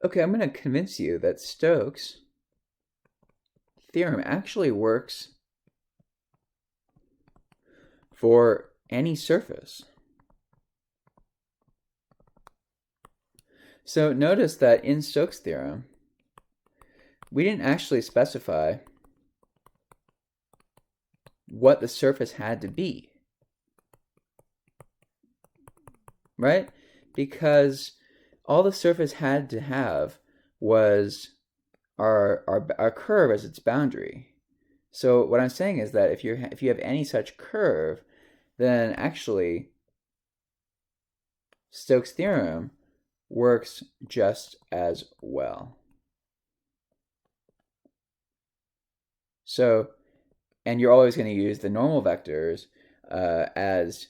Okay, I'm going to convince you that Stokes theorem actually works for any surface. So notice that in Stokes theorem, we didn't actually specify what the surface had to be, right? Because all the surface had to have was our curve as its boundary. So what I'm saying is that if you have any such curve, then actually Stokes' theorem works just as well. So, and you're always going to use the normal vectors as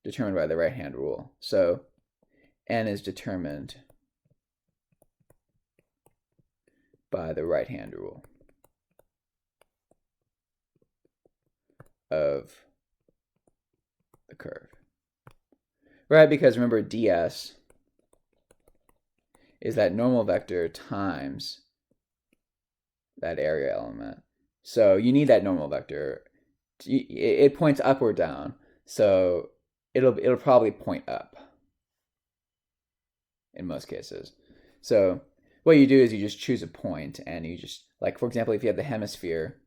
determined by the right-hand rule. So n is determined by the right-hand rule of the curve. Right, because remember ds is that normal vector times that area element. So you need that normal vector. It points up or down, so it'll probably point up in most cases. So what you do is you just choose a point, and you just, like, for example, if you have the hemisphere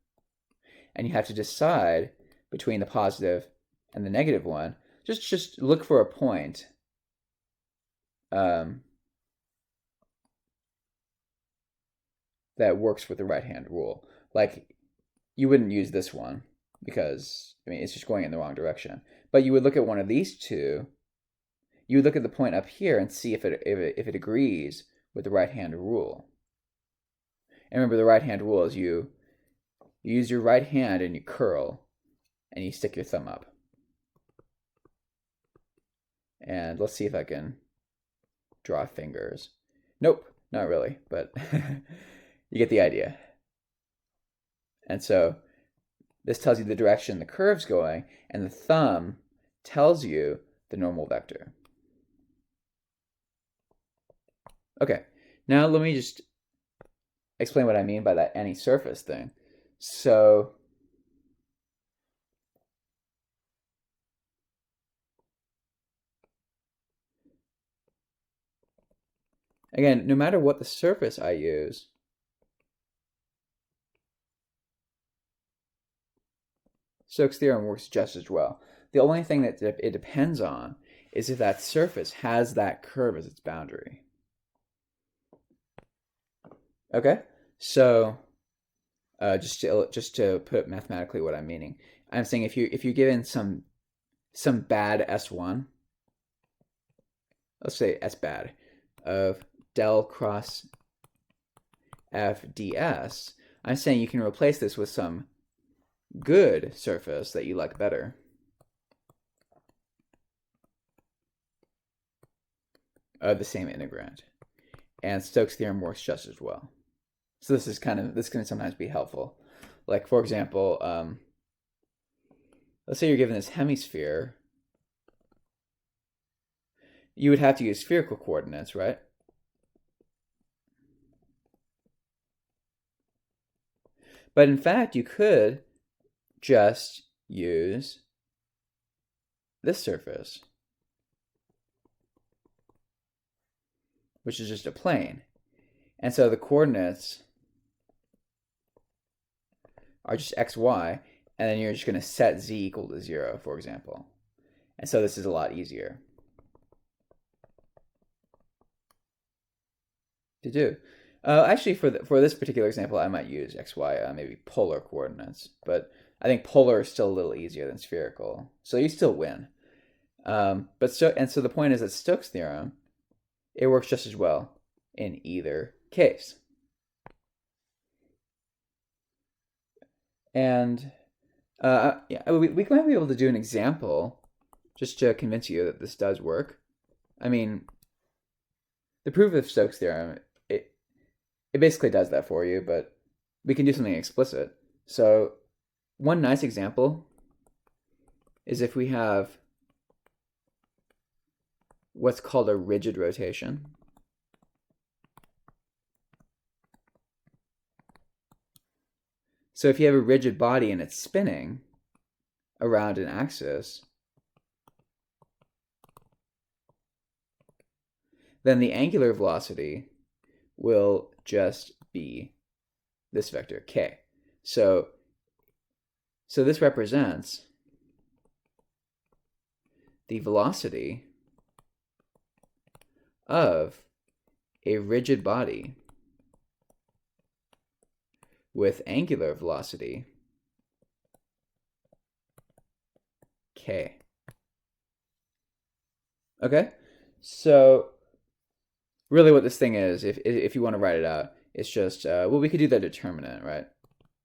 and you have to decide between the positive and the negative one, just look for a point that works with the right-hand rule. Like, you wouldn't use this one because, I mean, it's just going in the wrong direction. But you would look at one of these two. You would look at the point up here and see if it agrees with the right-hand rule. And remember, the right-hand rule is you use your right hand and you curl, and you stick your thumb up. And let's see if I can draw fingers. Nope, not really, but you get the idea. And so this tells you the direction the curve's going, and the thumb tells you the normal vector. Okay, now let me just explain what I mean by that any surface thing. So again, no matter what the surface I use, Stokes' theorem works just as well. The only thing that it depends on is if that surface has that curve as its boundary. Okay, so just to put mathematically what I'm meaning, I'm saying if you're given some bad S1, let's say S bad, of del cross f ds, I'm saying you can replace this with some good surface that you like better. Of the same integrand. And Stokes' theorem works just as well. So this can sometimes be helpful. Like, for example, let's say you're given this hemisphere. You would have to use spherical coordinates, right? But in fact, you could just use this surface, which is just a plane. And so the coordinates are just x, y, and then you're just going to set z equal to 0, for example. And so this is a lot easier to do. Actually, for this particular example, I might use x, y, maybe polar coordinates, but I think polar is still a little easier than spherical, so you still win. So the point is that Stokes' theorem, it works just as well in either case. And we might be able to do an example just to convince you that this does work. I mean, the proof of Stokes' theorem, it basically does that for you, but we can do something explicit. So one nice example is if we have what's called a rigid rotation. So if you have a rigid body and it's spinning around an axis, then the angular velocity will just be this vector, k. So this represents the velocity of a rigid body with angular velocity k. Okay? So really what this thing is, if you want to write it out, it's just, well, we could do the determinant, right?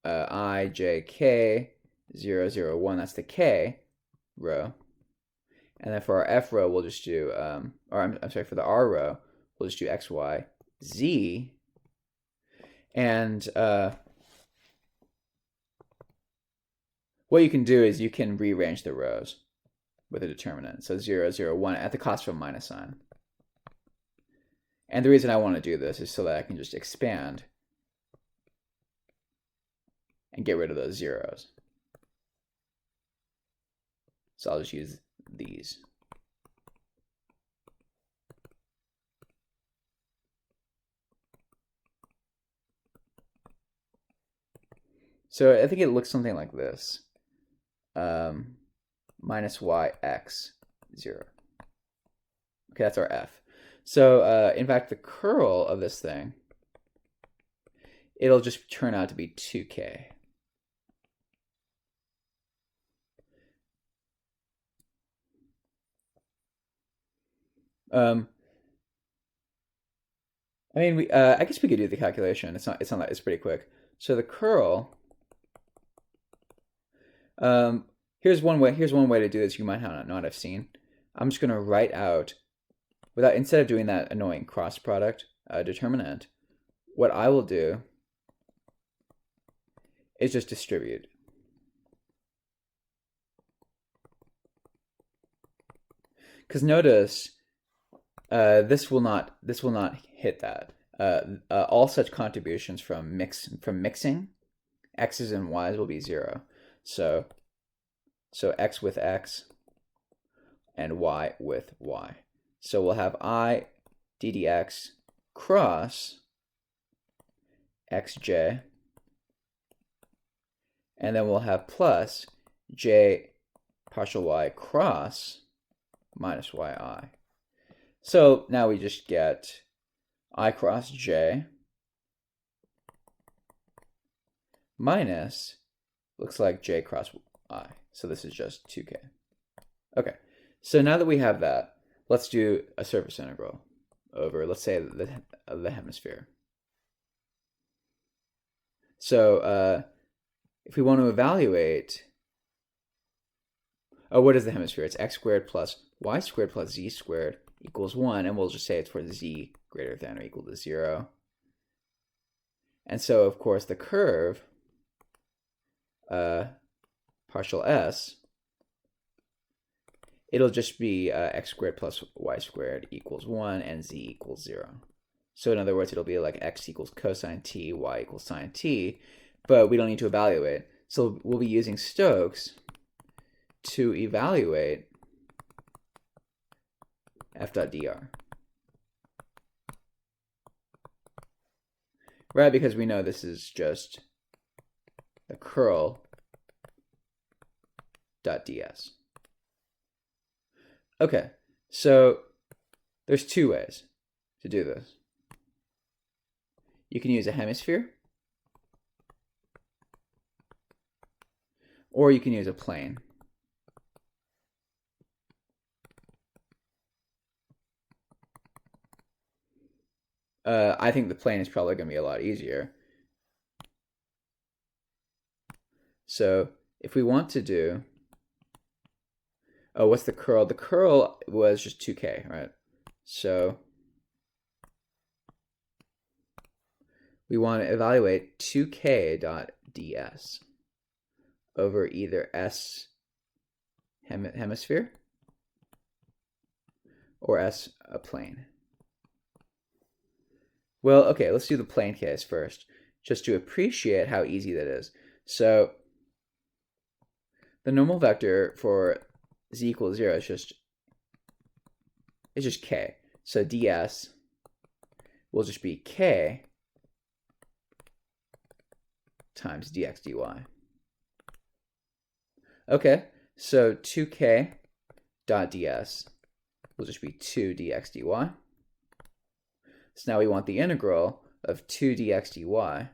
I, j, k, 0, 0, 1, that's the k row. And then for our f row, we'll just do, or I'm sorry, for the r row, we'll just do x, y, z. And what you can do is you can rearrange the rows with a determinant. So 0, 0, 1 at the cost of a minus sign. And the reason I want to do this is so that I can just expand and get rid of those zeros. So I'll just use these. So I think it looks something like this. Minus y x 0. Okay, that's our f. So in fact, the curl of this thing, it'll just turn out to be 2k. I mean, I guess we could do the calculation. It's not that it's pretty quick. So the curl, here's one way to do this you might not have seen. I'm just gonna write out, instead of doing that annoying cross product determinant, what I will do is just distribute. Because notice, this will not hit that. All such contributions from mixing, x's and y's will be 0. So x with x and y with y. So we'll have I ddx cross xj, and then we'll have plus j partial y cross minus yi. So now we just get I cross j minus, looks like j cross I. So this is just 2k. Okay, so now that we have that, let's do a surface integral over, let's say, the hemisphere. So if we want to evaluate, what is the hemisphere? It's x squared plus y squared plus z squared equals 1, and we'll just say it's for z greater than or equal to 0. And so, of course, the curve, partial s, it'll just be x squared plus y squared equals 1 and z equals 0. So in other words, it'll be like x equals cosine t, y equals sine t, but we don't need to evaluate. So we'll be using Stokes to evaluate f dot dr. Right, because we know this is just the curl dot ds. Okay, so there's two ways to do this. You can use a hemisphere, or you can use a plane. I think the plane is probably going to be a lot easier. So if we want to do, what's the curl? The curl was just 2k, right? So we want to evaluate 2k dot ds over either s hemisphere or s a plane. Well, okay, let's do the plane case first, just to appreciate how easy that is. So the normal vector for z equals 0 is just k. So ds will just be k times dx dy. Okay, so 2k dot ds will just be 2 dx dy. So now we want the integral of 2 dx dy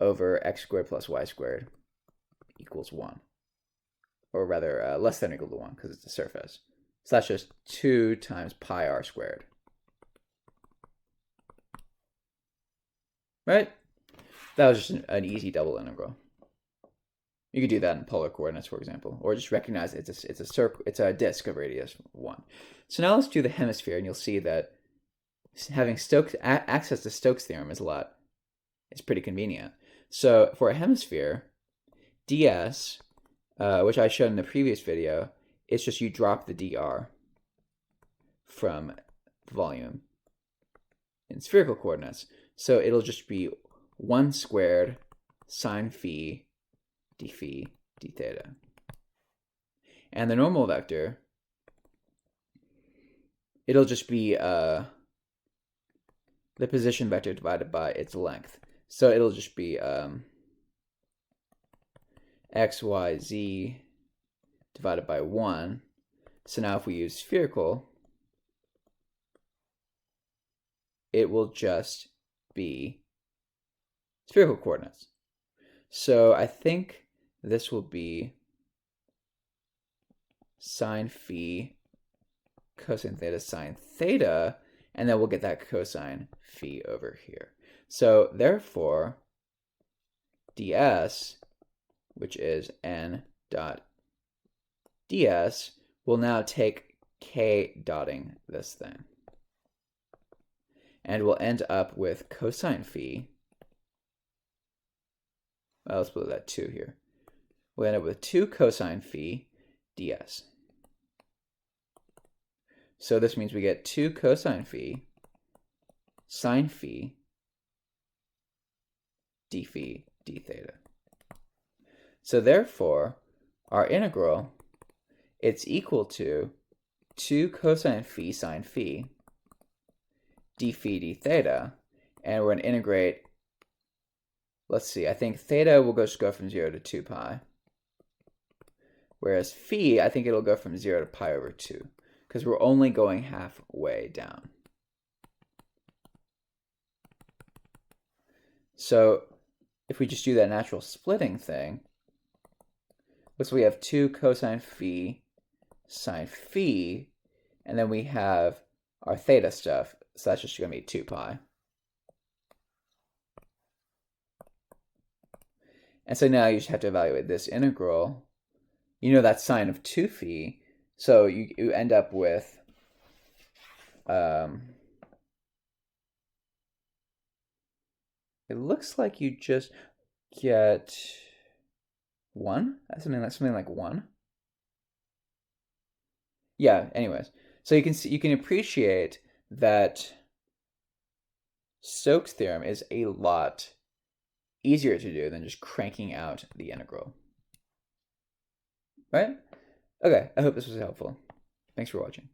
over x squared plus y squared equals 1. Or rather, less than or equal to 1, because it's a surface. So that's just 2 times pi r squared. Right? That was just an easy double integral. You could do that in polar coordinates, for example, or just recognize it's a disk of radius 1. So now let's do the hemisphere, and you'll see that having access to Stokes theorem is pretty convenient. So for a hemisphere, ds, which I showed in the previous video, it's just you drop the dr from the volume in spherical coordinates. So it'll just be 1 squared sine phi d phi d theta. And the normal vector, it'll just be the position vector divided by its length. So it'll just be x, y, z divided by 1. So now if we use spherical, it will just be spherical coordinates. So I think this will be sine phi cosine theta sine theta, and then we'll get that cosine phi over here. So therefore, ds, which is n dot ds, will now take k dotting this thing. And we'll end up with cosine phi. Well, let's put that 2 here. We'll end up with 2 cosine phi ds. So this means we get 2 cosine phi sine phi d phi d theta. So therefore, our integral, it's equal to 2 cosine phi sine phi d phi d theta, and we're going to integrate, let's see, I think theta will just go from 0 to 2 pi, whereas phi, I think it'll go from 0 to pi over 2, because we're only going halfway down. So if we just do that natural splitting thing, looks like we have 2 cosine phi sine phi, and then we have our theta stuff, so that's just going to be 2 pi. And so now you just have to evaluate this integral. You know that's sine of 2 phi, so you end up with it looks like you just get 1? That's something like 1. Yeah, anyways. So you can appreciate that Stokes theorem is a lot easier to do than just cranking out the integral. Right? Okay, I hope this was helpful. Thanks for watching.